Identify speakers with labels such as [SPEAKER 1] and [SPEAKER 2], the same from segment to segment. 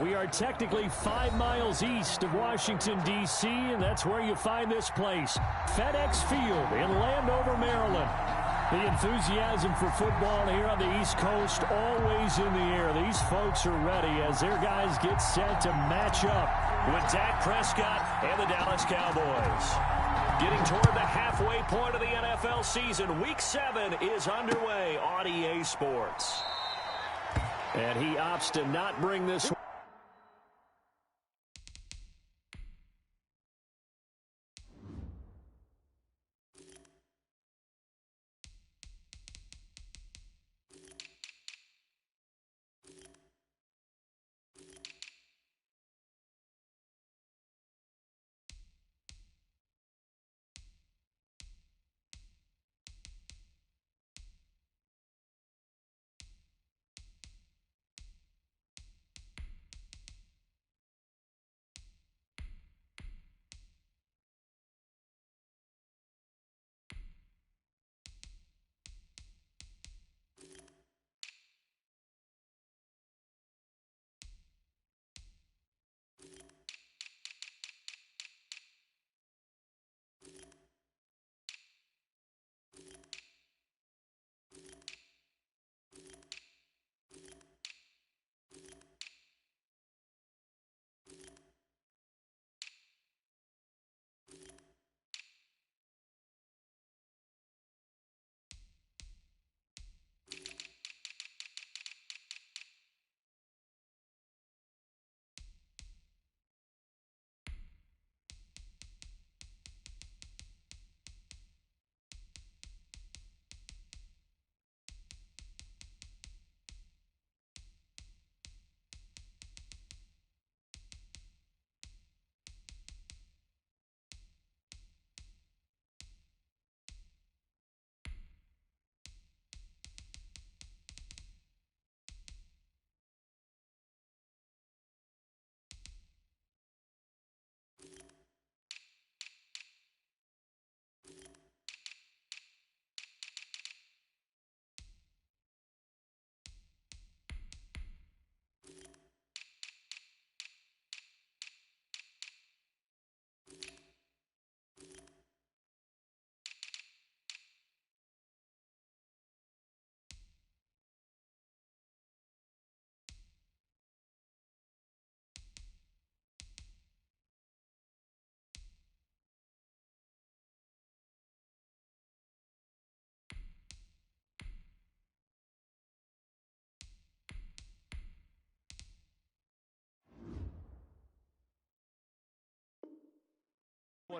[SPEAKER 1] We are technically 5 miles east of Washington, D.C., and that's where you find this place, FedEx Field in Landover, Maryland. The enthusiasm for football here on the East Coast always in the air. These folks are ready as their guys get set to match up with Dak Prescott and the Dallas Cowboys. Getting toward the halfway point of the NFL season, Week 7 is underway on EA Sports. And he opts to not bring this one.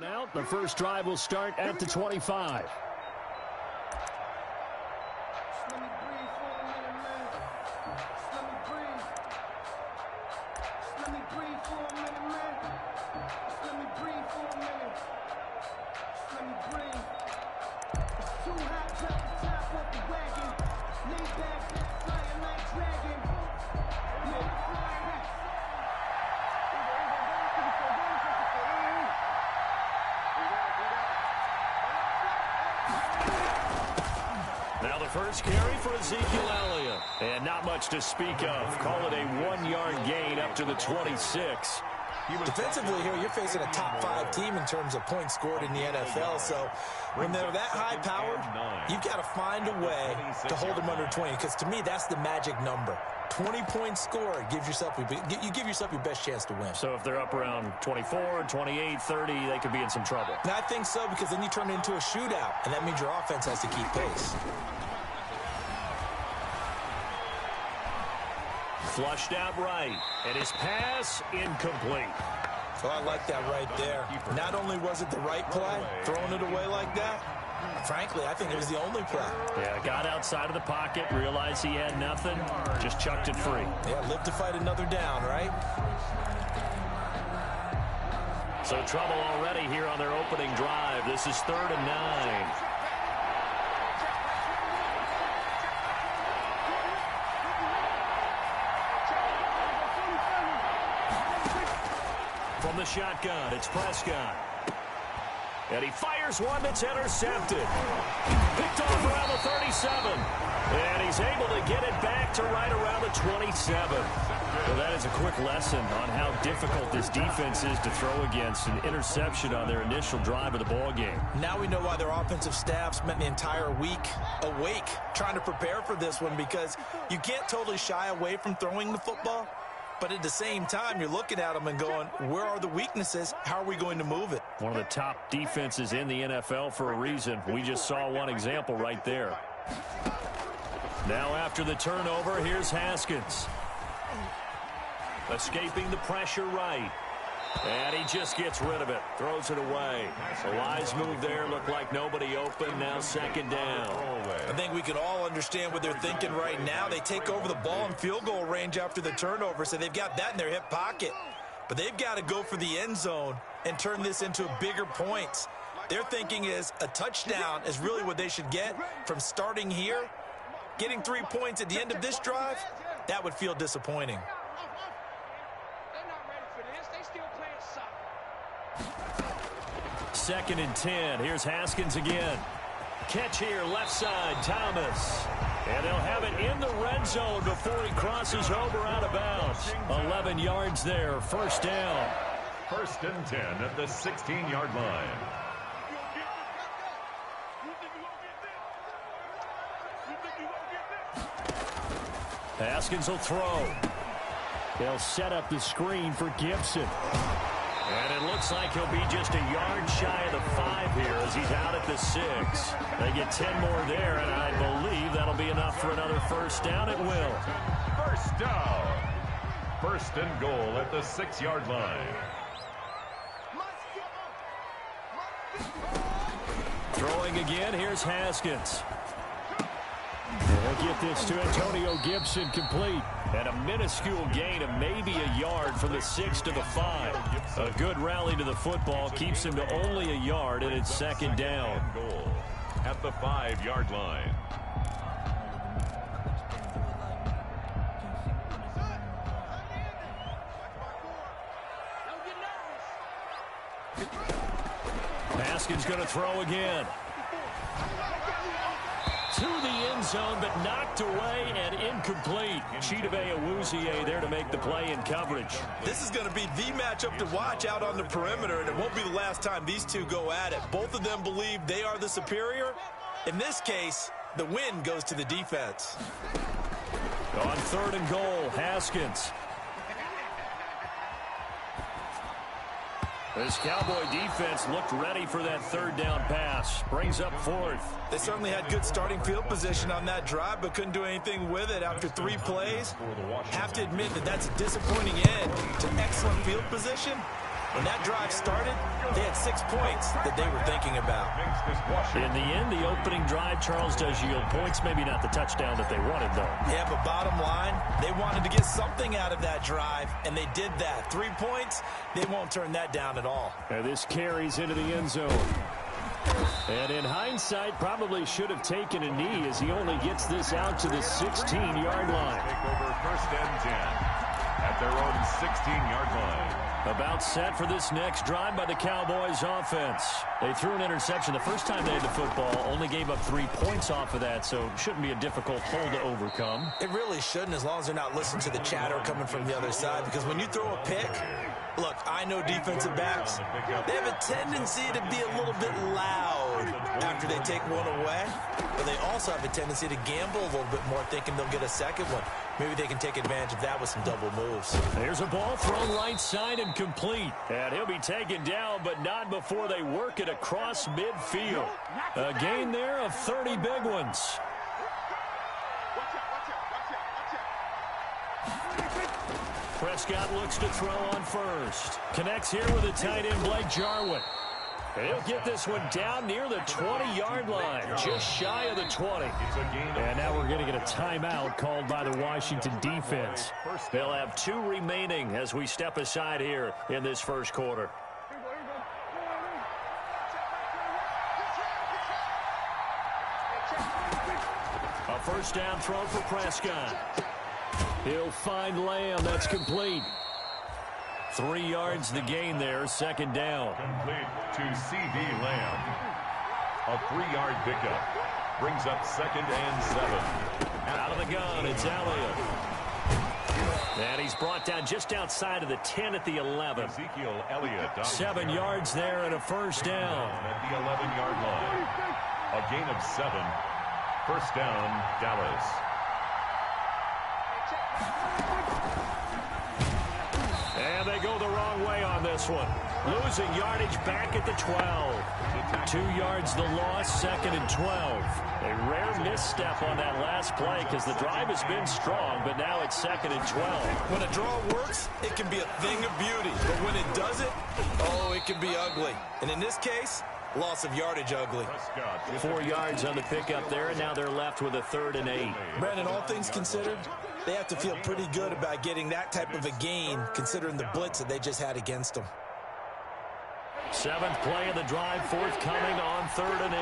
[SPEAKER 1] Out. The first drive will start at the 25. First carry for Ezekiel Elliott. And not much to speak of. Call it a 1-yard gain up to the 26.
[SPEAKER 2] Defensively here, you're facing a top 5 team in terms of points scored in the NFL. So when they're that high-powered, you've got to find a way to hold them under 20. Because to me, that's the magic number. 20 points scored gives yourself, you give yourself your best chance to win.
[SPEAKER 1] So if they're up around 24, 28, 30, they could be in some trouble.
[SPEAKER 2] And I think so, because then you turn it into a shootout, and that means your offense has to keep pace.
[SPEAKER 1] Flushed out right, and his pass incomplete.
[SPEAKER 2] So I like that right there. Not only was it the right play, throwing it away like that, frankly, I think it was the only play.
[SPEAKER 1] Yeah, got outside of the pocket, realized he had nothing, just chucked it free.
[SPEAKER 2] Yeah, live to fight another down, right?
[SPEAKER 1] So trouble already here on their opening drive. This is 3rd and 9. From the shotgun, it's Prescott. And he fires one that's intercepted. Picked off around the 37. And he's able to get it back to right around the 27. Well, that is a quick lesson on how difficult this defense is to throw against. An interception on their initial drive of the ball game.
[SPEAKER 2] Now we know why their offensive staff spent the entire week awake trying to prepare for this one, because you can't totally shy away from throwing the football. But at the same time, you're looking at them and going, where are the weaknesses? How are we going to move it?
[SPEAKER 1] One of the top defenses in the NFL for a reason. We just saw one example right there. Now after the turnover, here's Haskins. Escaping the pressure right. And he just gets rid of it. Throws it away. A wise move there. Looked like nobody open. Now second down.
[SPEAKER 2] I think we can all understand what they're thinking right now. They take over the ball in field goal range after the turnover, so they've got that in their hip pocket. But they've got to go for the end zone and turn this into bigger points. Their thinking is a touchdown is really what they should get from starting here. Getting 3 points at the end of this drive, that would feel disappointing.
[SPEAKER 1] Second and 10. Here's Haskins again. Catch here, left side, Thomas. And they'll have it in the red zone before he crosses over out of bounds. 11 yards there, first down.
[SPEAKER 3] First and 10 at the 16-yard line.
[SPEAKER 1] Haskins will throw. They'll set up the screen for Gibson. And it looks like he'll be just a yard shy of the 5 here as he's out at the 6. They get 10 more there, and I believe that'll be enough for another first down. It will.
[SPEAKER 3] First down. First and goal at the 6-yard line.
[SPEAKER 1] Throwing again, here's Haskins. They'll get this to Antonio Gibson, complete. And a minuscule gain of maybe a yard from the 6 to the 5. A good rally to the football keeps him to only a yard, and it's second down.
[SPEAKER 3] Goal at the 5-yard line.
[SPEAKER 1] Haskins going to throw again. To the end zone, but knocked away and incomplete. Chidobe Awuzie there to make the play in coverage.
[SPEAKER 2] This is going to be the matchup to watch out on the perimeter, and it won't be the last time these two go at it. Both of them believe they are the superior. In this case, the win goes to the defense.
[SPEAKER 1] On third and goal, Haskins. This Cowboy defense looked ready for that third down pass. Brings up fourth.
[SPEAKER 2] They certainly had good starting field position on that drive, but couldn't do anything with it after 3 plays. Have to admit that that's a disappointing end to excellent field position. When that drive started, they had 6 points that they were thinking about.
[SPEAKER 1] In the end, the opening drive, Charles, does yield points. Maybe not the touchdown that they wanted, though.
[SPEAKER 2] Yeah, but bottom line, they wanted to get something out of that drive, and they did that. 3 points, they won't turn that down at all.
[SPEAKER 1] And this carries into the end zone. And in hindsight, probably should have taken a knee as he only gets this out to the 16-yard line.
[SPEAKER 3] Take over first and 10 at their own 16-yard line.
[SPEAKER 1] About set for this next drive by the Cowboys offense. They threw an interception the first time they had the football, only gave up 3 points off of that, so it shouldn't be a difficult hole to overcome.
[SPEAKER 2] It really shouldn't, as long as they're not listening to the chatter coming from the other side, because when you throw a pick, look, I know defensive backs, they have a tendency to be a little bit loud after they take one away, but they also have a tendency to gamble a little bit more, thinking they'll get a second one. Maybe they can take advantage of that with some double moves.
[SPEAKER 1] There's a ball thrown right side and complete. And he'll be taken down, but not before they work it across midfield. A gain there of 30 big ones. Prescott looks to throw on first. Connects here with a tight end, Blake Jarwin. And he'll get this one down near the 20-yard line, just shy of the 20. And now we're going to get a timeout called by the Washington defense. They'll have 2 remaining as we step aside here in this first quarter. A first down throw for Prescott. He'll find Lamb. That's complete. 3 yards the gain there, second down.
[SPEAKER 3] Complete to C.D. Lamb. A 3-yard pickup brings up 2nd and 7.
[SPEAKER 1] Out of the gun, it's Elliott. And he's brought down just outside of the 10 at the 11.
[SPEAKER 3] Ezekiel Elliott.
[SPEAKER 1] 7 yards there and a first down.
[SPEAKER 3] At the 11-yard line. A gain of 7. First down, Dallas.
[SPEAKER 1] And they go the wrong way on this one. Losing yardage back at the 12. 2 yards the loss, 2nd and 12. A rare misstep on that last play because the drive has been strong, but now it's 2nd and 12.
[SPEAKER 2] When a draw works, it can be a thing of beauty. But when it doesn't, oh, it can be ugly. And in this case, loss of yardage ugly.
[SPEAKER 1] 4 yards on the pickup there, and now they're left with a 3rd and 8.
[SPEAKER 2] Brandon, all things considered, they have to feel pretty good about getting that type of a gain, considering the blitz that they just had against them.
[SPEAKER 1] 7th play of the drive, forthcoming on 3rd and 8.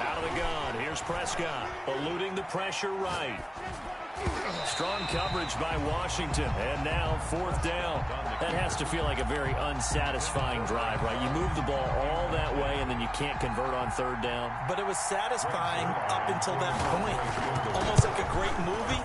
[SPEAKER 1] Out of the gun, here's Prescott, eluding the pressure right. Strong coverage by Washington, and now 4th down. That has to feel like a very unsatisfying drive, right? You move the ball all that way, and then you can't convert on 3rd down.
[SPEAKER 2] But it was satisfying up until that point. Almost like a great movie,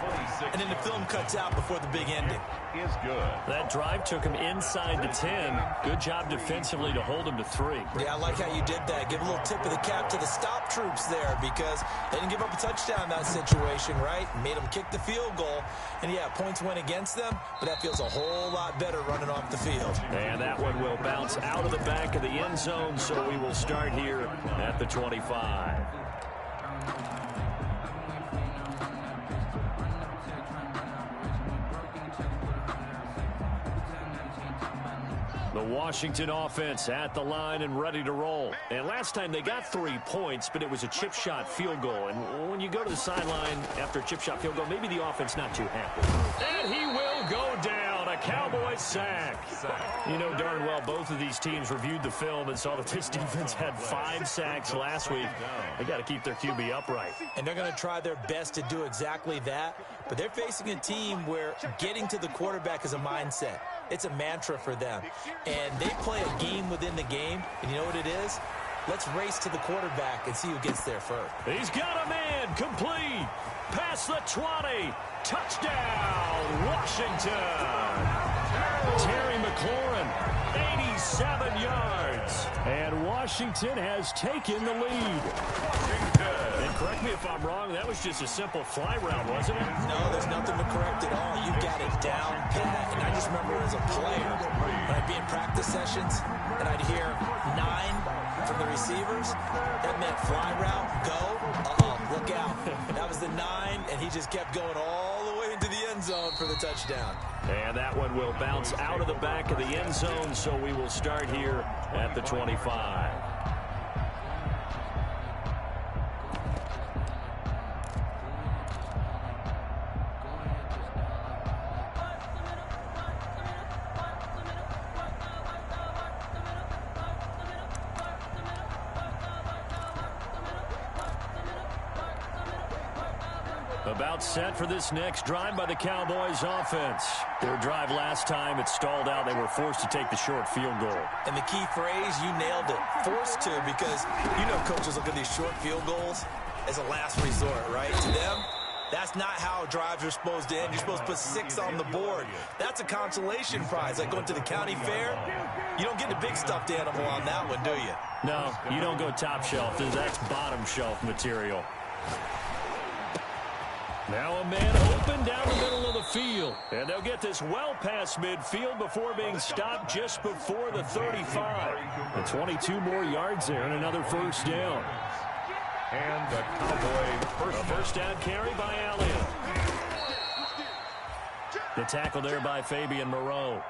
[SPEAKER 2] and then the film cuts out before the big ending.
[SPEAKER 3] Is good.
[SPEAKER 1] That drive took him inside the 10. Good job defensively to hold him to 3.
[SPEAKER 2] Yeah, I like how you did that. Give a little tip of the cap to the stop troops there because they didn't give up a touchdown in that situation, right? Made them kick the field goal. And, yeah, points went against them, but that feels a whole lot better running off the field.
[SPEAKER 1] And that one will bounce out of the back of the end zone, so we will start here at the 25. The Washington offense at the line and ready to roll. And last time they got 3 points, but it was a chip shot field goal. And when you go to the sideline after a chip shot field goal, maybe the offense not too happy. And he will go down. A Cowboys sack. You know darn well both of these teams reviewed the film and saw that this defense had 5 sacks last week. They got to keep their QB upright.
[SPEAKER 2] And they're going to try their best to do exactly that. But they're facing a team where getting to the quarterback is a mindset. It's a mantra for them. And they play a game within the game. And you know what it is? Let's race to the quarterback and see who gets there first.
[SPEAKER 1] He's got a man. Complete. Past the 20. Touchdown, Washington. Terry McLaurin, 87 yards. And Washington has taken the lead. And correct me if I'm wrong, that was just a simple fly route, wasn't it?
[SPEAKER 2] No, there's nothing to correct at all. You got it down pat. And I just remember as a player, when I'd be in practice sessions, and I'd hear 9 from the receivers, that meant fly route, go, look out. That was the 9, and he just kept going all the way into the end zone for the touchdown.
[SPEAKER 1] And that one will bounce out of the back of the end zone, so we will start here at the 25. About set for this next drive by the Cowboys offense. Their drive last time, it stalled out. They were forced to take the short field goal.
[SPEAKER 2] And the key phrase, you nailed it, forced to, because you know coaches look at these short field goals as a last resort, right? To them, that's not how drives are supposed to end. You're supposed to put 6 on the board. That's a consolation prize. Like going to the county fair, you don't get the big stuffed animal on that one, do you?
[SPEAKER 1] No, you don't go top shelf. That's bottom shelf material. Now a man open down the middle of the field. And they'll get this well past midfield before being stopped just before the 35. And 22 more yards there and another first down.
[SPEAKER 3] And the Cowboy
[SPEAKER 1] first down carry by Elliott. The tackle there by Fabian Moreau.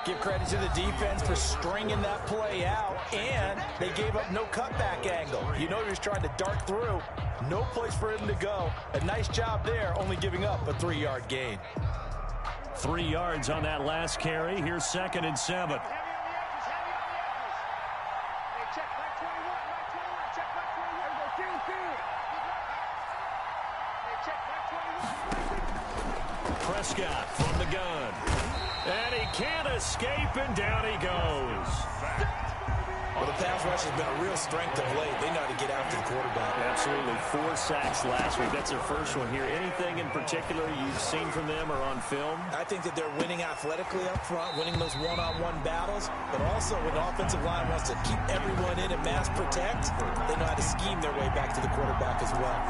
[SPEAKER 2] Give credit to the defense for stringing that play out, and they gave up no cutback angle. You know he was trying to dart through. No place for him to go. A nice job there, only giving up a 3-yard gain.
[SPEAKER 1] 3 yards on that last carry. Here's 2nd and 7. Prescott from the gun. And he can't escape, and down he goes.
[SPEAKER 2] Well, the pass rush has been a real strength of late. They know how to get after the quarterback.
[SPEAKER 1] Absolutely. 4 sacks last week. That's their first one here. Anything in particular you've seen from them or on film?
[SPEAKER 2] I think that they're winning athletically up front, winning those one-on-one battles, but also when the offensive line wants to keep everyone in and mass protect, they know how to scheme their way back to the quarterback as well.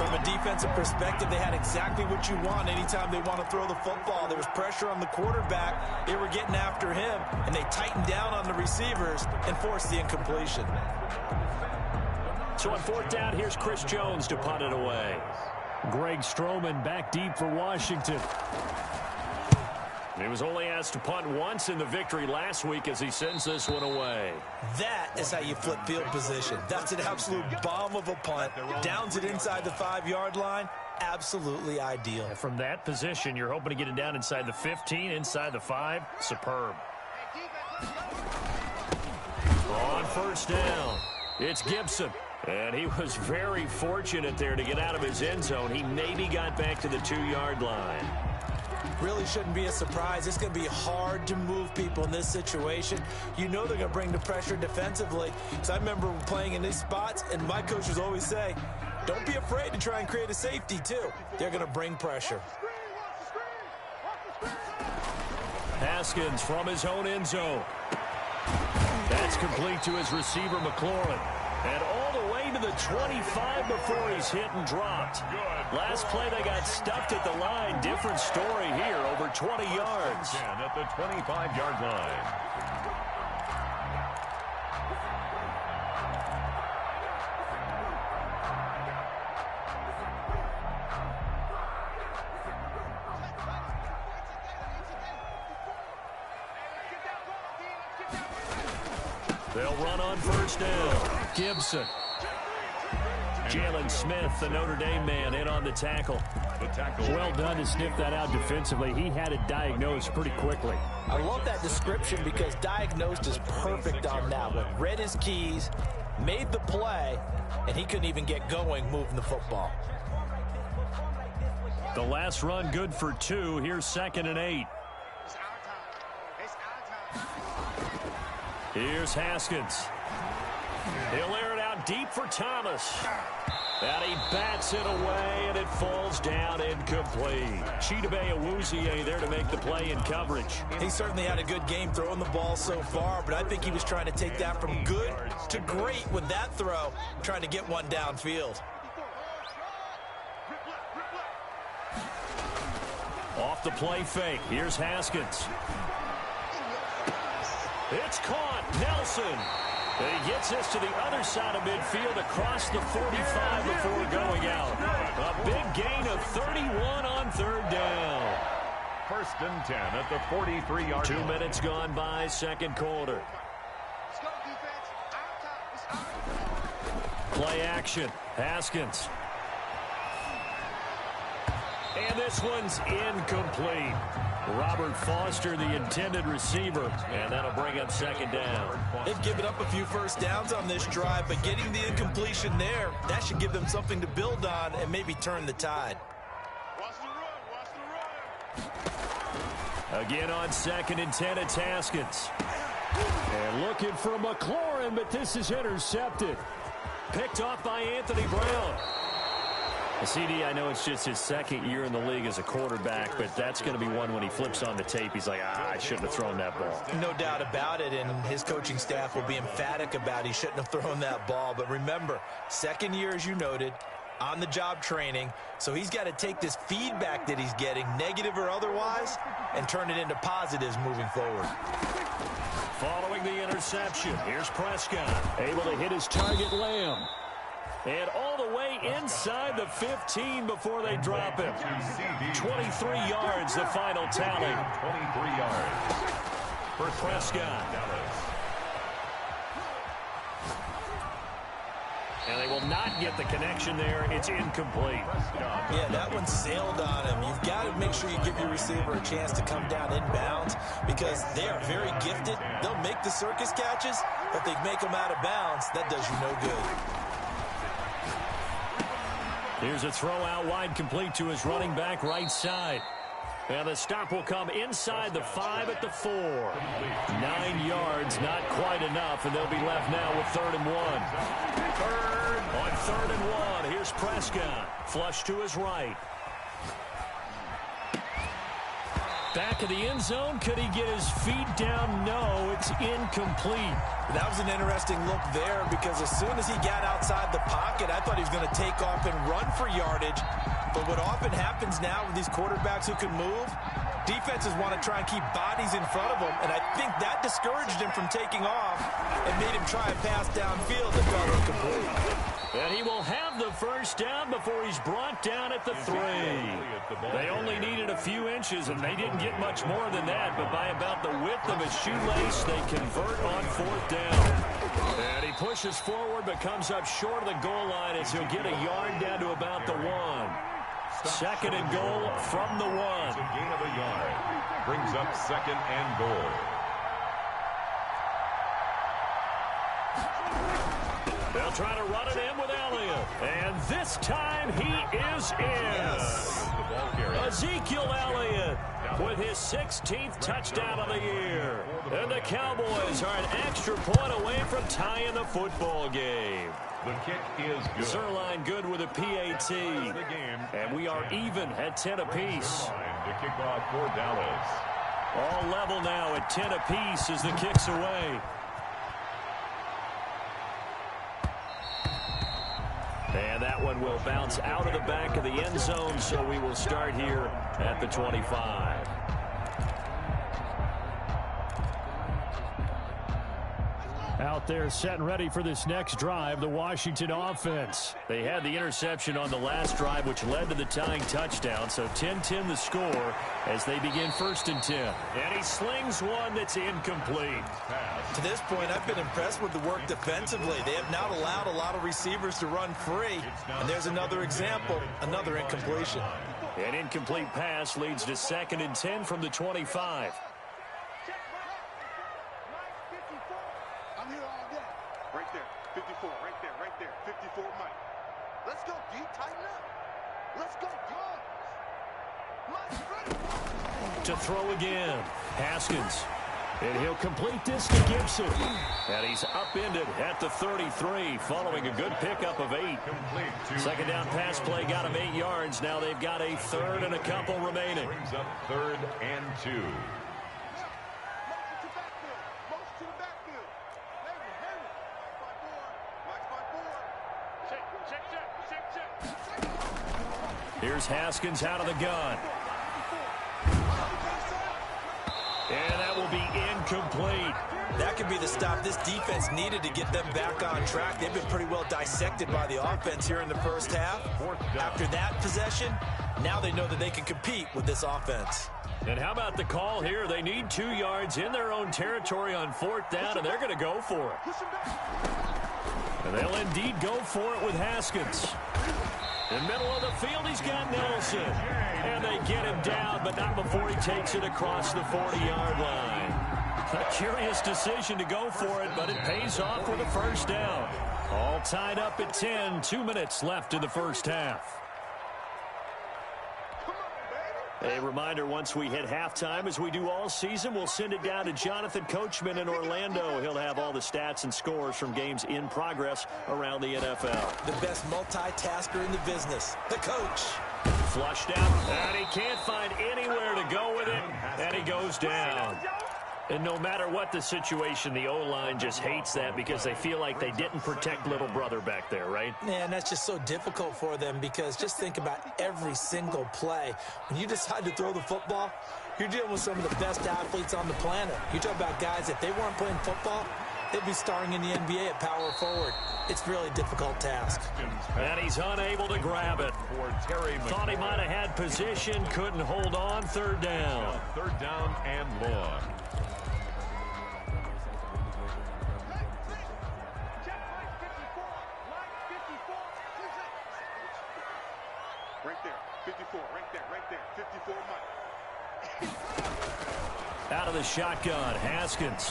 [SPEAKER 2] From a defensive perspective, they had exactly what you want anytime they want to throw the football. There was pressure on the quarterback. They were getting after him, and they tightened down on the receivers and forced the incompletion.
[SPEAKER 1] So on 4th down, here's Chris Jones to punt it away. Greg Stroman back deep for Washington. He was only asked to punt once in the victory last week as he sends this one away.
[SPEAKER 2] That is how you flip field position. That's an absolute bomb of a punt. Downs it inside the 5-yard line. Absolutely ideal.
[SPEAKER 1] And from that position, you're hoping to get it down inside the 15, inside the 5. Superb. On 1st down, it's Gibson. And he was very fortunate there to get out of his end zone. He maybe got back to the 2-yard line.
[SPEAKER 2] Really shouldn't be a surprise. It's going to be hard to move people in this situation. You know they're going to bring the pressure defensively. So I remember playing in these spots, and my coaches always say, don't be afraid to try and create a safety, too. They're going to bring pressure.
[SPEAKER 1] Haskins from his own end zone. That's complete to his receiver, McLaurin. And all the way to the 25 before he's hit and dropped. Last play, they got stuffed at the line. Different story here, over 20 yards.
[SPEAKER 3] At the 25-yard line.
[SPEAKER 1] They'll run on 1st down. Gibson. Jalen Smith, the Notre Dame man, in on the tackle. Well done to sniff that out defensively. He had it diagnosed pretty quickly.
[SPEAKER 2] I love that description because diagnosed is perfect on that one. Read his keys, made the play, and he couldn't even get going moving the football.
[SPEAKER 1] The last run good for 2. Here's 2nd and 8. Here's Haskins. He'll air it out deep for Thomas. And he bats it away, and it falls down incomplete. Chidobe Awuzie there to make the play in coverage.
[SPEAKER 2] He certainly had a good game throwing the ball so far, but I think he was trying to take that from good to great with that throw, trying to get one downfield.
[SPEAKER 1] Off the play fake. Here's Haskins. It's caught. Nelson. He gets this to the other side of midfield across the 45 before going out. A big gain of 31 on 3rd down.
[SPEAKER 3] 1st and 10 at the 43-yard line.
[SPEAKER 1] 2 minutes gone by, 2nd quarter. Play action. Haskins. And this one's incomplete. Robert Foster, the intended receiver, and that'll bring up 2nd down.
[SPEAKER 2] They've given up a few 1st downs on this drive, but getting the incompletion there, that should give them something to build on and maybe turn the tide.
[SPEAKER 1] Again on 2nd and 10, it's Haskins. And looking for McLaurin, but this is intercepted. Picked off by Anthony Brown. CD, I know it's just his 2nd year in the league as a quarterback, but that's going to be one when he flips on the tape. He's like, I shouldn't have thrown that ball.
[SPEAKER 2] No doubt about it, and his coaching staff will be emphatic about he shouldn't have thrown that ball. But remember, 2nd year, as you noted, on-the-job training, so he's got to take this feedback that he's getting, negative or otherwise, and turn it into positives moving forward.
[SPEAKER 1] Following the interception, here's Prescott, able to hit his target, Lamb. And all the way inside the 15 before they drop him. 23 yards, the final tally.
[SPEAKER 3] 23 yards.
[SPEAKER 1] For Prescott. And they will not get the connection there. It's incomplete.
[SPEAKER 2] Yeah, that one sailed on him. You've got to make sure you give your receiver a chance to come down inbounds because they are very gifted. They'll make the circus catches, but they make them out of bounds. That does you no good.
[SPEAKER 1] Here's a throw out wide complete to his running back right side. And the stop will come inside the 5 at the 4. 9 yards, not quite enough, and they'll be left now with 3rd and 1. On 3rd and 1, here's Prescott. Flush to his right. Back of the end zone. Could he get his feet down? No, it's incomplete.
[SPEAKER 2] That was an interesting look there because as soon as he got outside the pocket, I thought he was going to take off and run for yardage. But what often happens now with these quarterbacks who can move, defenses want to try and keep bodies in front of them, and I think that discouraged him from taking off and made him try a pass downfield that fell incomplete.
[SPEAKER 1] And he will have the first down before he's brought down at the 3. They only needed a few inches, and they didn't get much more than that, but by about the width of his shoelace, they convert on 4th down. And he pushes forward, but comes up short of the goal line as he'll get a yard down to about the 1. 2nd and goal from the 1.
[SPEAKER 3] It's a gain of a yard. Brings up 2nd and goal.
[SPEAKER 1] They'll try to run it in with Elliott. And this time he is in. Ezekiel Elliott with his 16th touchdown of the year. And the Cowboys are an extra point away from tying the football game.
[SPEAKER 3] The kick is good.
[SPEAKER 1] Zerline good with a PAT. And we are even at 10 apiece.
[SPEAKER 3] To kick off for Dallas.
[SPEAKER 1] All level now at 10 apiece as the kick's away. And that one will bounce out of the back of the end zone, so we will start here at the 25. Out there set and ready for this next drive, the Washington offense. They had the interception on the last drive, which led to the tying touchdown. So 10-10 the score as they begin 1st and 10. And he slings one that's incomplete.
[SPEAKER 2] To this point, I've been impressed with the work defensively. They have not allowed a lot of receivers to run free. And there's another example, another incompletion.
[SPEAKER 1] An incomplete pass leads to 2nd and 10 from the 25.
[SPEAKER 4] Right there, 54, right there, 54, Mike. Let's go, D, tighten up. Let's go, D. Mike,
[SPEAKER 1] to throw again, Haskins. And he'll complete this to Gibson. And he's upended at the 33 following a good pickup of 8. 2nd down pass play got him 8 yards. Now they've got a 3rd and a couple remaining.
[SPEAKER 3] Brings up 3rd and 2.
[SPEAKER 1] Here's Haskins out of the gun. And that will be incomplete.
[SPEAKER 2] That could be the stop this defense needed to get them back on track. They've been pretty well dissected by the offense here in the first half. After that possession, now they know that they can compete with this offense.
[SPEAKER 1] And how about the call here? They need 2 yards in their own territory on 4th down, and they're going to go for it. And they'll indeed go for it with Haskins. In the middle of the field, he's got Nelson. And they get him down, but not before he takes it across the 40-yard line. A curious decision to go for it, but it pays off with a 1st down. All tied up at 10, 2 minutes left in the first half. A reminder, once we hit halftime, as we do all season, we'll send it down to Jonathan Coachman in Orlando. He'll have all the stats and scores from games in progress around the NFL.
[SPEAKER 2] The best multitasker in the business, the coach.
[SPEAKER 1] Flushed out, and he can't find anywhere to go with it, and he goes down. And no matter what the situation, the O-line just hates that because they feel like they didn't protect little brother back there, right?
[SPEAKER 2] Yeah, and that's just so difficult for them because just think about every single play. When you decide to throw the football, you're dealing with some of the best athletes on the planet. You talk about guys, if they weren't playing football, they'd be starring in the NBA at power forward. It's really a difficult task.
[SPEAKER 1] And he's unable to grab it. Thought he might have had position, couldn't hold on. 3rd down.
[SPEAKER 3] 3rd down and long.
[SPEAKER 4] Right there, 54, right there, 54, Mike.
[SPEAKER 1] Out of the shotgun, Haskins.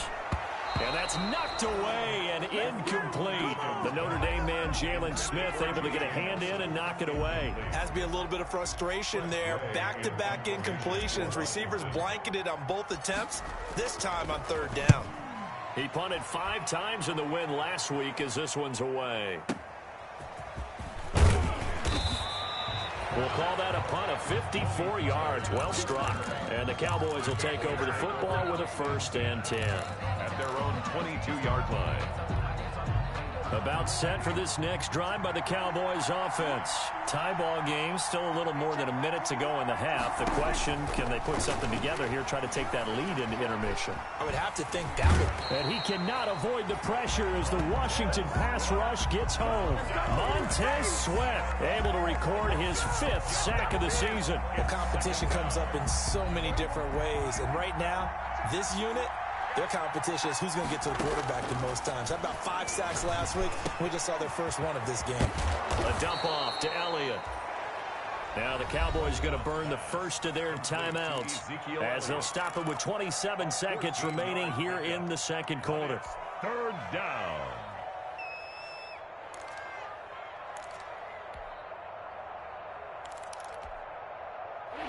[SPEAKER 1] And that's knocked away and incomplete. The Notre Dame man, Jalen Smith, able to get a hand in and knock it away.
[SPEAKER 2] Has to be a little bit of frustration there. Back-to-back incompletions. Receivers blanketed on both attempts, this time on third down.
[SPEAKER 1] He punted 5 times in the win last week as this one's away. We'll call that a punt of 54 yards. Well struck. And the Cowboys will take over the football with a 1st and 10.
[SPEAKER 3] At their own 22-yard line.
[SPEAKER 1] About set for this next drive by the Cowboys offense. Tie ball game, still a little more than a minute to go in the half. The question, can they put something together here, try to take that lead into intermission?
[SPEAKER 2] I would have to think that would.
[SPEAKER 1] And he cannot avoid the pressure as the Washington pass rush gets home. Montez Sweat able to record his 5th sack of the season.
[SPEAKER 2] Well, competition comes up in so many different ways. And right now, this unit, their competition is who's going to get to the quarterback the most times. Had about 5 sacks last week. We just saw their first one of this game.
[SPEAKER 1] A dump off to Elliott. Now the Cowboys going to burn the first of their timeouts as they'll stop it with 27 seconds remaining here in the second quarter.
[SPEAKER 3] 3rd down.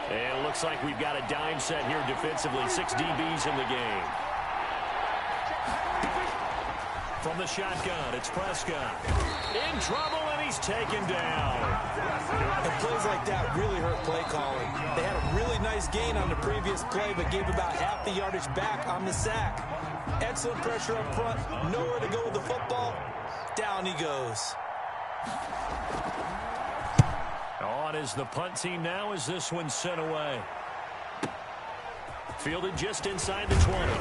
[SPEAKER 1] And it looks like we've got a dime set here defensively. 6 DBs in the game. From the shotgun, it's Prescott. In trouble, and he's taken down.
[SPEAKER 2] And plays like that really hurt play calling. They had a really nice gain on the previous play, but gave about half the yardage back on the sack. Excellent pressure up front. Nowhere to go with the football. Down he goes.
[SPEAKER 1] On is the punt team now as this one's sent away. Fielded just inside the 20.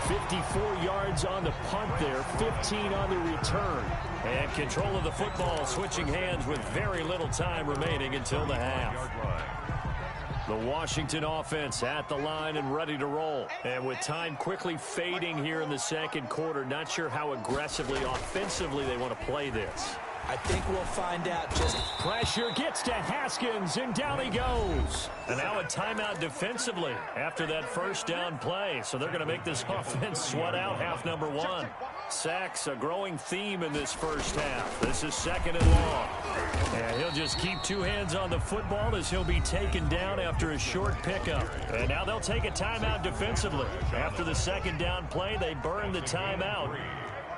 [SPEAKER 1] 54 yards on the punt there, 15 on the return. And control of the football switching hands with very little time remaining until the half. The Washington offense at the line and ready to roll. And with time quickly fading here in the second quarter, not sure how aggressively, offensively they want to play this.
[SPEAKER 2] I think we'll find out. Just
[SPEAKER 1] pressure gets to Haskins, and down he goes. And now a timeout defensively after that first down play. So they're going to make this offense sweat out half number 1. Sacks, a growing theme in this first half. This is 2nd and long. And he'll just keep 2 hands on the football as he'll be taken down after a short pickup. And now they'll take a timeout defensively. After the 2nd down play, they burn the timeout,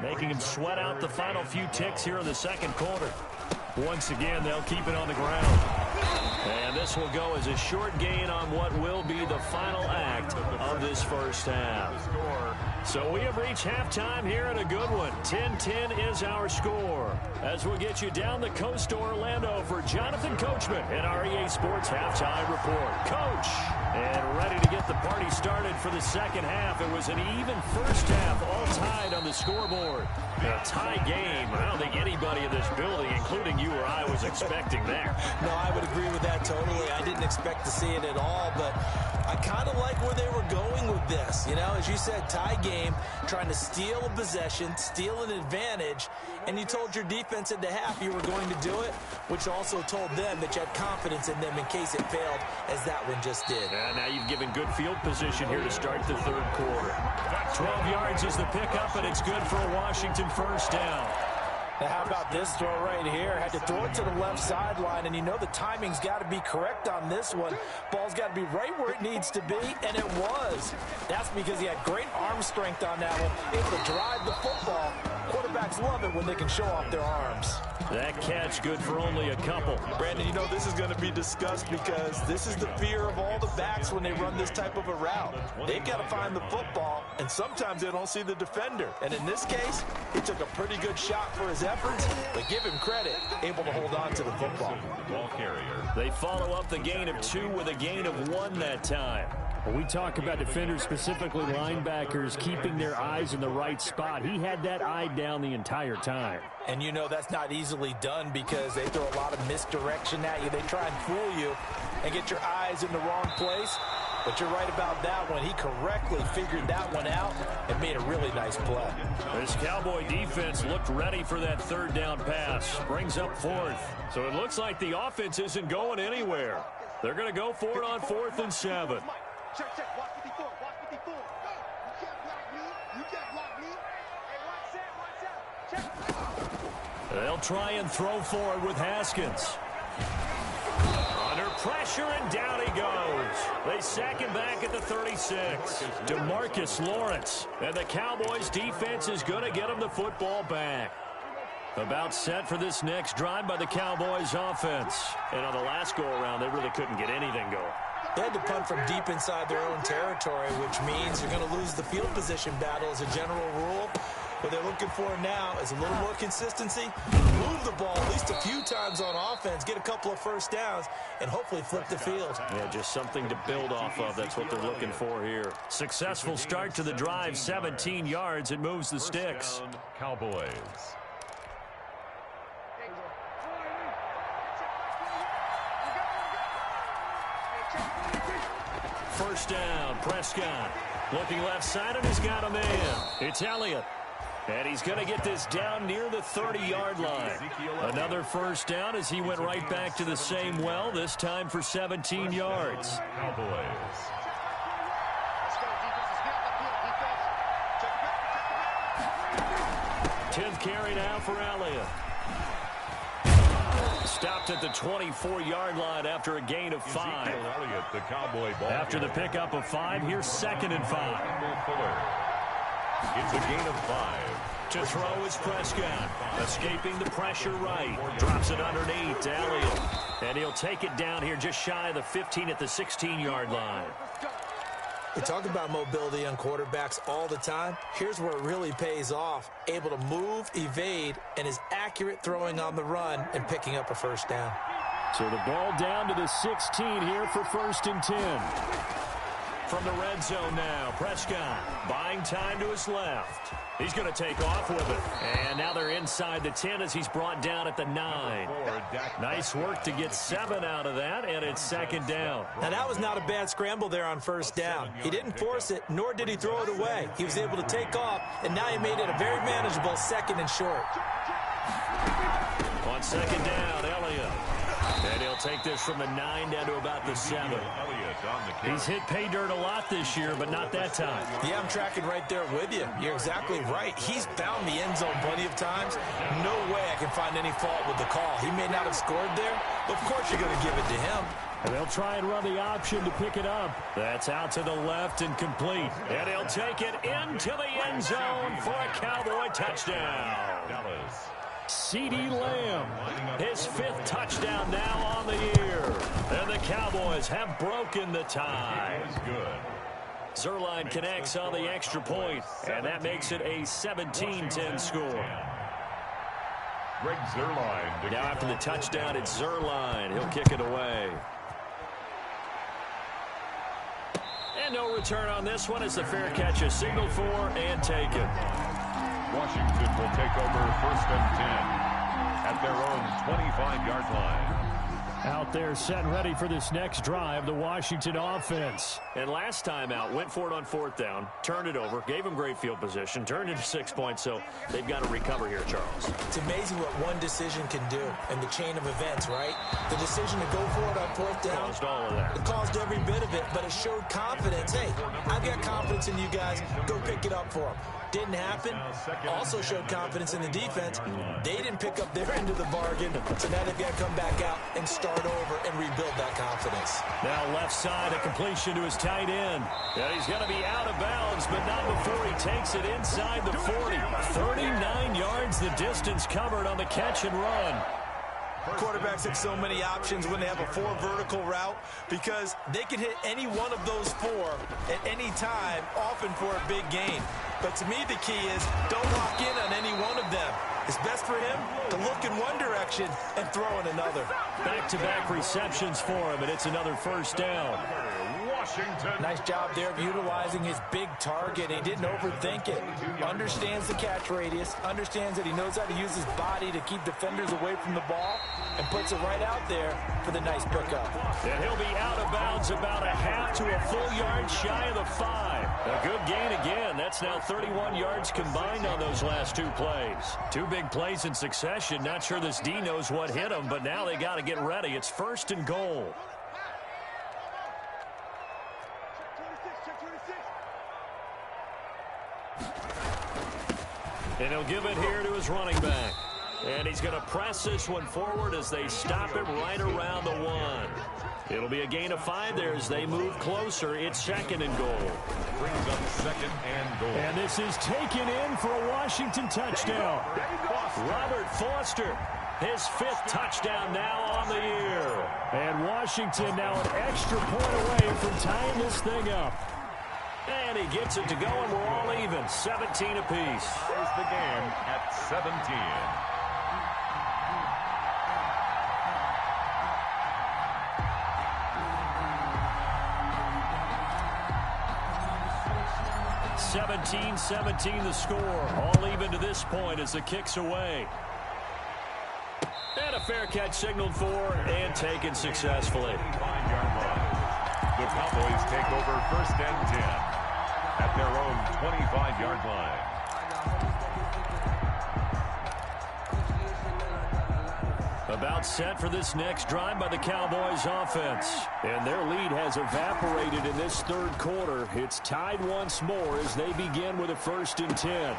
[SPEAKER 1] making him sweat out the final few ticks here in the second quarter. Once again, they'll keep it on the ground. And this will go as a short gain on what will be the final act of this first half. So we have reached halftime here in a good one. 10-10 is our score. As we'll get you down the coast to Orlando for Jonathan Coachman in our EA Sports Halftime Report. Coach, and ready to get the party started for the second half. It was an even first half, all tied on the scoreboard. A tie game. I don't think anybody in this building, including you or I, was expecting that.
[SPEAKER 2] No, I would agree with that totally. I didn't expect to see it at all, but I kind of like where they were going with this. You know, as you said, tie game, trying to steal a possession, steal an advantage, and you told your defense at the half you were going to do it, which also told them that you had confidence in them in case it failed, as that one just did.
[SPEAKER 1] And now you've given good field position here to start the third quarter. 12 yards is the pickup, and it's good for a Washington first down.
[SPEAKER 2] Now how about this throw right here? Had to throw it to the left sideline, and you know the timing's got to be correct on this one. Ball's got to be right where it needs to be, and it was. That's because he had great arm strength on that one, able to drive the football. Quarterbacks love it when they can show off their arms.
[SPEAKER 1] That catch good for only a couple.
[SPEAKER 2] Brandon, you know this is going to be discussed because this is the fear of all the backs when they run this type of a route. They've got to find the football, and sometimes they don't see the defender. And in this case, he took a pretty good shot for his efforts, but give him credit, able to hold on to the football.
[SPEAKER 3] Ball carrier.
[SPEAKER 1] They follow up the gain of 2 with a gain of 1 that time. When we talk about defenders, specifically linebackers, keeping their eyes in the right spot, he had that eye down the entire time.
[SPEAKER 2] And you know that's not easily done because they throw a lot of misdirection at you. They try and fool you and get your eyes in the wrong place. But you're right about that one. He correctly figured that one out and made a really nice play.
[SPEAKER 1] This Cowboy defense looked ready for that third down pass. Brings up 4th. So it looks like the offense isn't going anywhere. They're going to go for it on 4th and 7.
[SPEAKER 4] Check, watch 54, watch 54. You can't block me.
[SPEAKER 1] They'll try and throw forward with Haskins. Under pressure, and down he goes. They sack him back at the 36. DeMarcus Lawrence. And the Cowboys defense is going to get him the football back. About set for this next drive by the Cowboys offense. And on the last go-around, they really couldn't get anything going.
[SPEAKER 2] They had to punt from deep inside their own territory, which means you're going to lose the field position battle as a general rule. What they're looking for now is a little more consistency, move the ball at least a few times on offense, get a couple of first downs, and hopefully flip the field.
[SPEAKER 1] Yeah, just something to build off of. That's what they're looking for here. Successful start to the drive, 17 yards. It moves the sticks.
[SPEAKER 3] Cowboys.
[SPEAKER 1] First down, Prescott. Looking left side, and he's got a man. It's Elliott. And he's going to get this down near the 30-yard line. Another first down as he went right back to the same well, this time for 17 yards.
[SPEAKER 3] Cowboys.
[SPEAKER 1] 10th carry now for Elliott. Stopped at the 24-yard line after a gain of 5.
[SPEAKER 3] Elliott, the Cowboy ball
[SPEAKER 1] After the pickup of 5, here's 2nd and 5.
[SPEAKER 3] It's a gain of 5.
[SPEAKER 1] To throw is Prescott. Escaping the pressure right. Drops it underneath to Elliott. And he'll take it down here just shy of the 15 at the 16-yard line.
[SPEAKER 2] We talk about mobility on quarterbacks all the time. Here's where it really pays off. Able to move, evade, and is accurate throwing on the run and picking up a first down.
[SPEAKER 1] So the ball down to the 16 here for 1st and 10. From the red zone now, Prescott buying time to his left. He's going to take off with it. And now they're inside the 10 as he's brought down at the 9. Nice work to get 7 out of that, and it's 2nd down.
[SPEAKER 2] Now, that was not a bad scramble there on first down. He didn't force it, nor did he throw it away. He was able to take off, and now he made it a very manageable 2nd and short.
[SPEAKER 1] On 2nd down, Elliott. And he'll take this from the 9 down to about the 7. He's hit pay dirt a lot this year, but not that time.
[SPEAKER 2] Yeah, I'm tracking right there with you. You're exactly right. He's found the end zone plenty of times. No way I can find any fault with the call. He may not have scored there, but of course you're going to give it to him.
[SPEAKER 1] And they'll try and run the option to pick it up. That's out to the left and complete. And he'll take it into the end zone for a Cowboy touchdown.
[SPEAKER 3] Dallas.
[SPEAKER 1] CeeDee Lamb, his 5th touchdown now on the year. And the Cowboys have broken the tie. Zuerlein connects on the extra point, and that makes it a 17-10 score.
[SPEAKER 3] Greg Zuerlein.
[SPEAKER 1] Now after the touchdown, it's Zuerlein. He'll kick it away. And no return on this one as the fair catch is signaled for and taken.
[SPEAKER 3] Washington will take over 1st and 10 at their own 25-yard line.
[SPEAKER 1] Out there set and ready for this next drive, the Washington offense. And last time out, went for it on 4th down, turned it over, gave them great field position, turned into 6 points, so they've got to recover here, Charles.
[SPEAKER 2] It's amazing what one decision can do in the chain of events, right? The decision to go for it on 4th down.
[SPEAKER 1] Caused all of that.
[SPEAKER 2] It caused every bit of it, but it showed confidence. Hey, I've got confidence in you guys. Go pick it up for them. Didn't happen. Also showed confidence in the defense. They didn't pick up their end of the bargain, so now they've got to come back out and start over and rebuild that confidence.
[SPEAKER 1] Now left side, a completion to his tight end. And he's going to be out of bounds, but not before he takes it inside the 40. 39 yards the distance covered on the catch and run.
[SPEAKER 2] Quarterbacks have so many options when they have a 4 vertical route because they can hit any one of those 4 at any time, often for a big gain. But to me, the key is don't lock in on any one of them. It's best for him to look in one direction and throw in another.
[SPEAKER 1] Back-to-back receptions for him, and it's another first down.
[SPEAKER 3] Washington.
[SPEAKER 2] Nice job there of utilizing his big target. He didn't overthink it. Understands the catch radius. Understands that he knows how to use his body to keep defenders away from the ball and puts it right out there for the nice pickup.
[SPEAKER 1] And he'll be out of bounds about a half to a full yard shy of the 5. A good gain again. That's now 31 yards combined on those last 2 plays. 2 big plays in succession. Not sure this D knows what hit him, but now they got to get ready. It's 1st and goal. And he'll give it here to his running back. And he's going to press this one forward as they stop him right around the 1. It'll be a gain of 5 there as they move closer. It's 2nd and goal.
[SPEAKER 3] Brings up 2nd and goal.
[SPEAKER 1] And this is taken in for a Washington touchdown. Robert Foster, his 5th touchdown now on the year. And Washington now an extra point away from tying this thing up. And he gets it to go, and we're all even, 17 apiece.
[SPEAKER 3] Ties the game at 17.
[SPEAKER 1] (17-17) the score. All even to this point as the kick's away. And a fair catch signaled for and taken successfully.
[SPEAKER 3] 5-yard line. The Cowboys take over 1st and 10 at their own 25-yard line.
[SPEAKER 1] About set for this next drive by the Cowboys offense. And their lead has evaporated in this 3rd quarter. It's tied once more as they begin with a 1st and 10.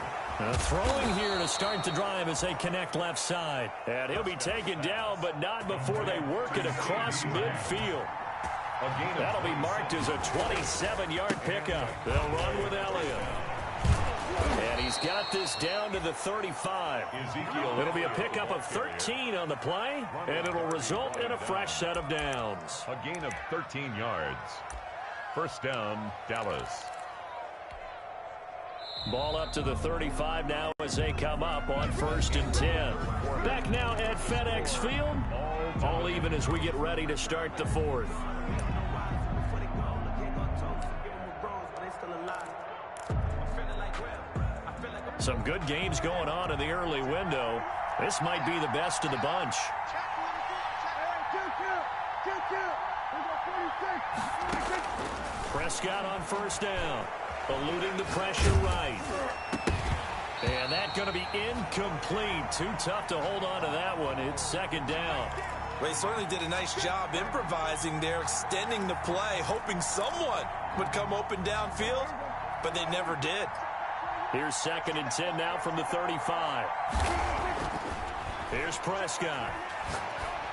[SPEAKER 1] Throwing here to start the drive as they connect left side. And he'll be taken down, but not before they work it across midfield. That'll be marked as a 27-yard pickup. They'll run with Elliott. And he's got this down to the 35. It'll be a pickup of 13 on the play, and it'll result in a fresh set of downs.
[SPEAKER 3] A gain of 13 yards. 1st down, Dallas.
[SPEAKER 1] Ball up to the 35 now as they come up on 1st and 10. Back now at FedEx Field. All even as we get ready to start the 4th. Some good games going on in the early window. This might be the best of the bunch. Prescott on 1st down. Eluding the pressure right. And that's going to be incomplete. Too tough to hold on to that one. It's 2nd down.
[SPEAKER 2] Well, he certainly did a nice job improvising there, extending the play, hoping someone would come open downfield, but they never did.
[SPEAKER 1] Here's 2nd and 10 now from the 35. Here's Prescott.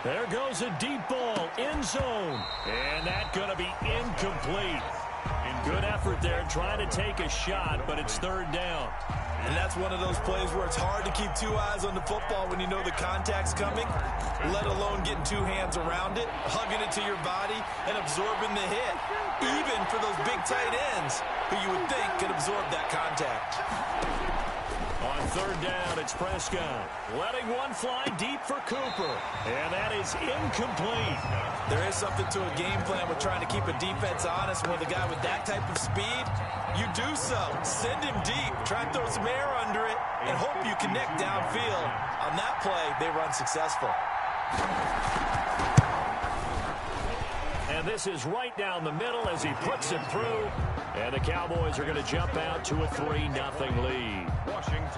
[SPEAKER 1] There goes a deep ball, end zone. And that's going to be incomplete. Good effort there, trying to take a shot, but it's 3rd down.
[SPEAKER 2] And that's one of those plays where it's hard to keep 2 eyes on the football when you know the contact's coming, let alone getting 2 hands around it, hugging it to your body, and absorbing the hit, even for those big tight ends who you would think could absorb that contact.
[SPEAKER 1] On 3rd down, it's Prescott. Letting one fly deep for Cooper. And that is incomplete.
[SPEAKER 2] There is something to a game plan with trying to keep a defense honest. With a guy with that type of speed, you do so. Send him deep. Try and throw some air under it and hope you connect downfield. On that play, they run successful.
[SPEAKER 1] And this is right down the middle as he puts it through. And the Cowboys are going to jump out to a 3-0 lead.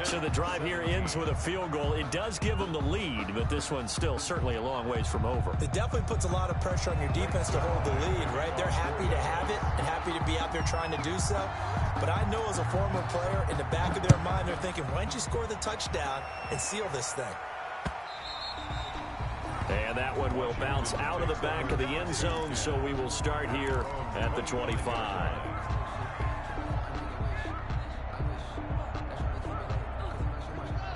[SPEAKER 1] So the drive here ends with a field goal. It does give them the lead, but this one's still certainly a long ways from over.
[SPEAKER 2] It definitely puts a lot of pressure on your defense to hold the lead, right? They're happy to have it and happy to be out there trying to do so. But I know as a former player, in the back of their mind, they're thinking, why don't you score the touchdown and seal this thing?
[SPEAKER 1] And that one will bounce out of the back of the end zone, so we will start here at the 25.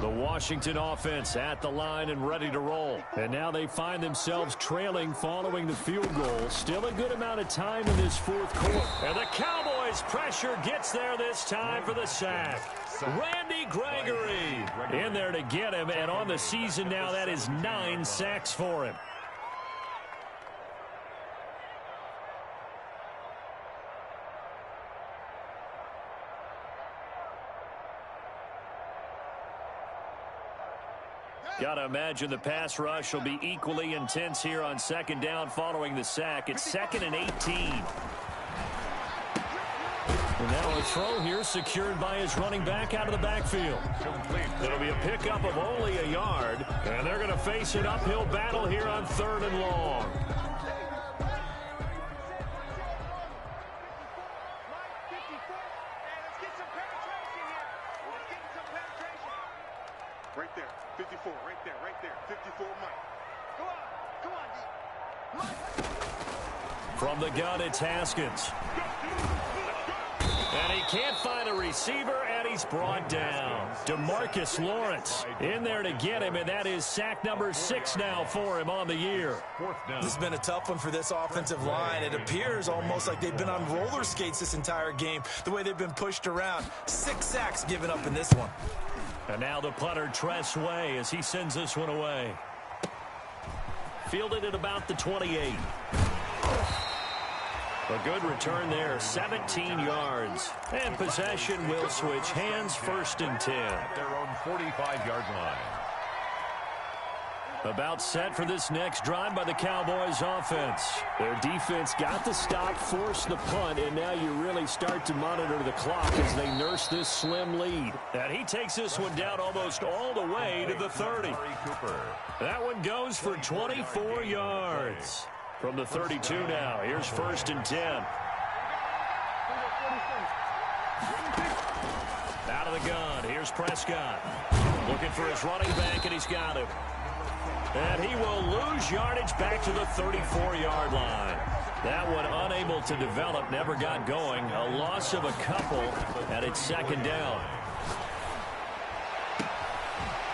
[SPEAKER 1] The Washington offense at the line and ready to roll. And now they find themselves trailing following the field goal. Still a good amount of time in this 4th quarter. And the Cowboys pressure gets there this time for the sack. Randy Gregory in there to get him. And on the season now, that is 9 sacks for him. Got to imagine the pass rush will be equally intense here on 2nd down following the sack. It's 2nd and 18. And now a throw here secured by his running back out of the backfield. It'll be a pickup of only a yard. And they're going to face an uphill battle here on 3rd and long. From the gun, it's Haskins. And he can't find a receiver, and he's brought down. DeMarcus Lawrence in there to get him, and that is sack number 6 now for him on the year.
[SPEAKER 2] This has been a tough one for this offensive line. It appears almost like they've been on roller skates this entire game, the way they've been pushed around. 6 sacks given up in this one.
[SPEAKER 1] And now the punter, Tress Way, as he sends this one away. Fielded at about the 28. A good return there, 17 yards. And possession will switch hands, 1st and 10.
[SPEAKER 3] At their own 45-yard line.
[SPEAKER 1] About set for this next drive by the Cowboys offense. Their defense got the stop, forced the punt, and now you really start to monitor the clock as they nurse this slim lead. And he takes this one down almost all the way to the 30. That one goes for 24 yards. From the 32 now, here's 1st and 10. Out of the gun, here's Prescott. Looking for his running back, and he's got him. And he will lose yardage back to the 34-yard line. That one unable to develop, never got going. A loss of a couple, and it's 2nd down.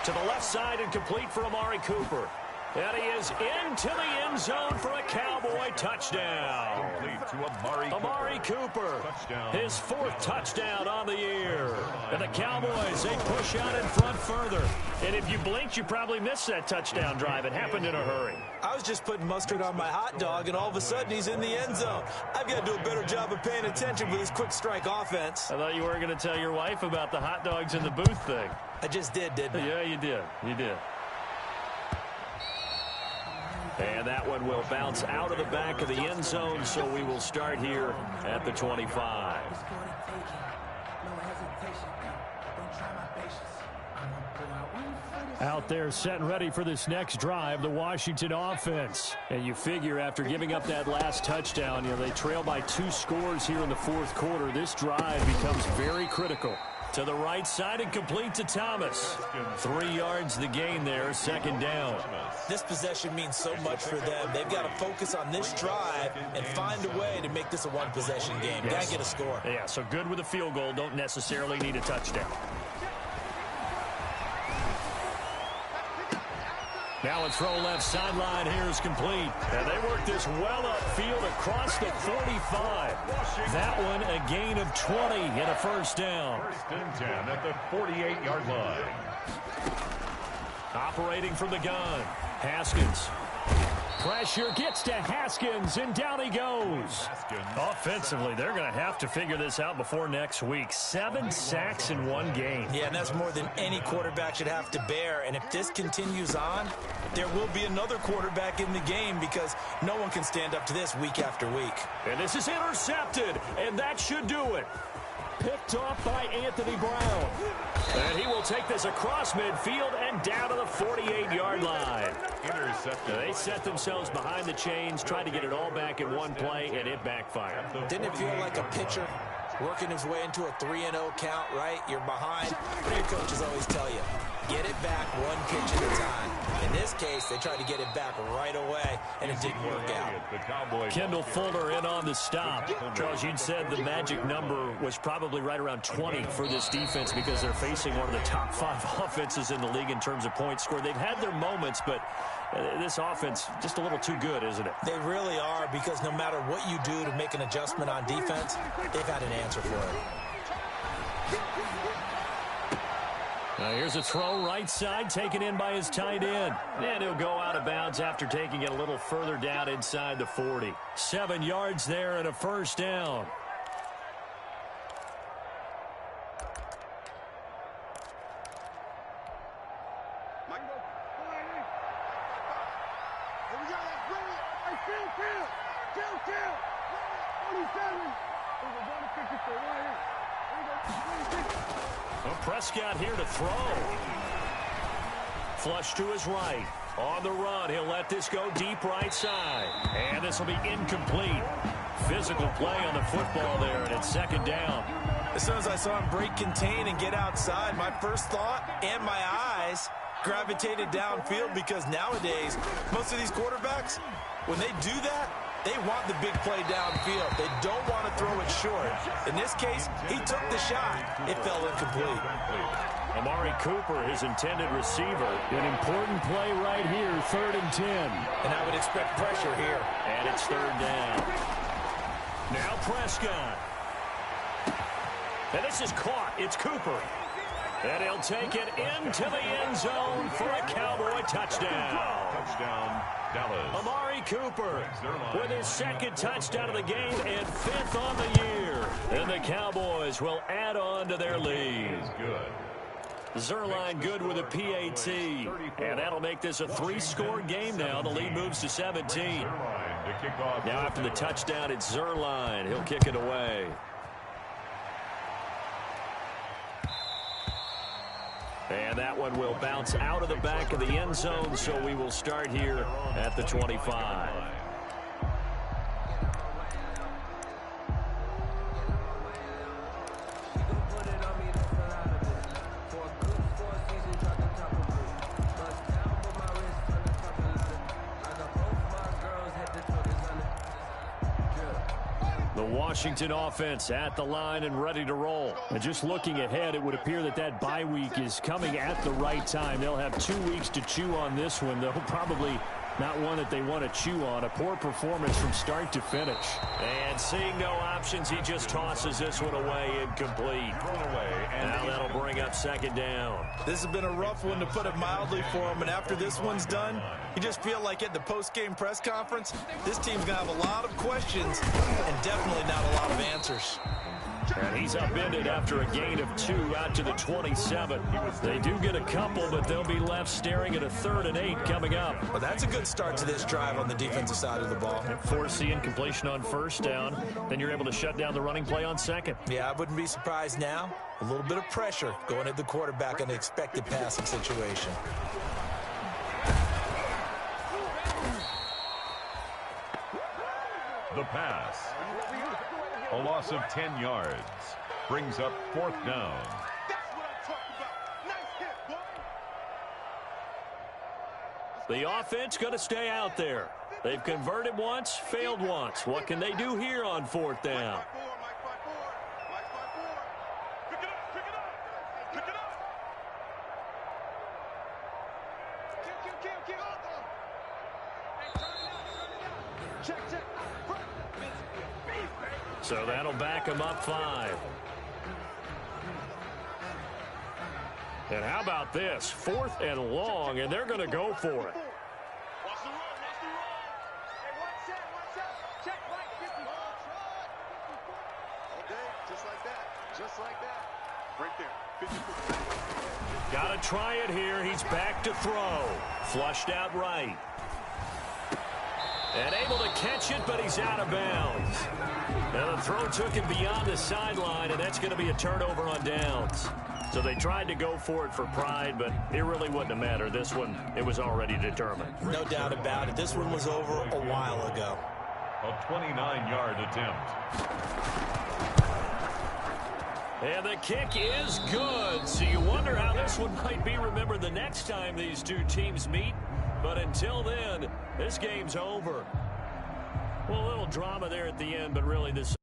[SPEAKER 1] To the left side and complete for Amari Cooper. And he is into the end zone for a Cowboy touchdown. Amari Cooper, his 4th touchdown on the year. And the Cowboys, they push out in front further. And if you blinked, you probably missed that touchdown drive. It happened in a hurry.
[SPEAKER 2] I was just putting mustard on my hot dog, and all of a sudden he's in the end zone. I've got to do a better job of paying attention with this quick strike offense.
[SPEAKER 1] I thought you were going to tell your wife about the hot dogs in the booth thing.
[SPEAKER 2] I just did, didn't I?
[SPEAKER 1] Yeah, you did. You did. And that one will bounce out of the back of the end zone, so we will start here at the 25. Out there set and ready for this next drive, the Washington offense. And you figure after giving up that last touchdown, they trail by 2 scores here in the 4th quarter. This drive becomes very critical. To the right side and complete to Thomas. 3 yards the gain there, 2nd down.
[SPEAKER 2] This possession means so much for them. They've got to focus on this drive and find a way to make this a one-possession game. Got to get a score.
[SPEAKER 1] Yeah, so good with a field goal. Don't necessarily need a touchdown. Now a throw left sideline here is complete. And they work this well upfield across the 45. That one a gain of 20 and a 1st down.
[SPEAKER 3] 1st and 10 at the 48-yard line.
[SPEAKER 1] Operating from the gun. Haskins. Pressure gets to Haskins, and down he goes. Offensively, they're going to have to figure this out before next week. 7 sacks in 1 game.
[SPEAKER 2] Yeah, and that's more than any quarterback should have to bear. And if this continues on, there will be another quarterback in the game because no one can stand up to this week after week.
[SPEAKER 1] And this is intercepted, and that should do it. Picked off by Anthony Brown. And he will take this across midfield and down to the 48-yard line.
[SPEAKER 3] Intercepted.
[SPEAKER 1] They set themselves behind the chains, tried to get it all back in one play, and it backfired.
[SPEAKER 2] Didn't it feel like a pitcher working his way into a 3-0 count, right? You're behind. What do your coaches always tell you? Get it back 1 pitch at a time. In this case, they tried to get it back right away, and it didn't work out.
[SPEAKER 1] Kendall Fuller in on the stop. Charles, you'd said the magic number was probably right around 20 for this defense because they're facing one of the top 5 offenses in the league in terms of points scored. They've had their moments, but this offense just a little too good, isn't it?
[SPEAKER 2] They really are, because no matter what you do to make an adjustment on defense, they've had an answer for it.
[SPEAKER 1] Now here's a throw right side taken in by his tight end. And he'll go out of bounds after taking it a little further down inside the 40. 7 yards there and a 1st down. Prescott here to throw. Flush to his right. On the run, he'll let this go deep right side. And this will be incomplete. Physical play on the football there, and it's 2nd down.
[SPEAKER 2] As soon as I saw him break contain and get outside, my first thought and my eyes gravitated downfield, because nowadays, most of these quarterbacks, when they do that, They want the big play downfield. They don't want to throw it short. In this case, he took the shot. It fell incomplete.
[SPEAKER 1] Amari Cooper, his intended receiver. An important play right here, 3rd and 10.
[SPEAKER 2] And I would expect pressure here.
[SPEAKER 1] And it's 3rd down. Now Prescott. And this is caught. It's Cooper. And he'll take it into the end zone for a Cowboy touchdown.
[SPEAKER 3] Touchdown, Dallas.
[SPEAKER 1] Amari Cooper with his 2nd touchdown of the game and 5th on the year. And the Cowboys will add on to their lead.
[SPEAKER 3] Good.
[SPEAKER 1] Zerline good with a PAT. And that'll make this a 3-score game now. The lead moves to 17. Now after the touchdown, it's Zerline. He'll kick it away. And that one will bounce out of the back of the end zone, so we will start here at the 25. The Washington offense at the line and ready to roll. And just looking ahead, it would appear that that bye week is coming at the right time. They'll have 2 weeks to chew on this one, though probably not one that they want to chew on. A poor performance from start to finish. And seeing no options, he just tosses this one away incomplete. Now that'll bring up 2nd down.
[SPEAKER 2] This has been a rough one, to put it mildly, for him. And after this one's done, you just feel like at the post-game press conference, this team's going to have a lot of questions and definitely not a lot of answers.
[SPEAKER 1] And he's upended after a gain of 2 out to the 27. They do get a couple, but they'll be left staring at a 3rd and 8 coming up.
[SPEAKER 2] Well, that's a good start to this drive on the defensive side of the ball.
[SPEAKER 1] Force the incompletion on 1st down. Then you're able to shut down the running play on 2nd.
[SPEAKER 2] Yeah, I wouldn't be surprised now. A little bit of pressure going at the quarterback in an expected passing situation.
[SPEAKER 3] The pass. A loss of 10 yards. Brings up 4th down.
[SPEAKER 4] That's what I'm talking about. Nice hit, boy.
[SPEAKER 1] The offense going to stay out there. They've converted once, failed once. What can they do here on 4th down? So that'll back him up 5. And how about this? 4th and long, and they're going to go for it.
[SPEAKER 4] Watch the run, watch the run. Hey, one set. Check right, 50. Okay, just like that. Right there, 54.
[SPEAKER 1] Got to try it here. He's back to throw. Flushed out right. And able to catch it, but he's out of bounds. Now the throw took him beyond the sideline, and that's going to be a turnover on downs. So they tried to go for it for pride, but it really wouldn't have mattered. This one, it was already determined.
[SPEAKER 2] No doubt about it. This one was over a while ago.
[SPEAKER 3] A 29-yard attempt.
[SPEAKER 1] And the kick is good. So you wonder how this one might be remembered the next time these two teams meet. But until then, this game's over. Well, a little drama there at the end, but really this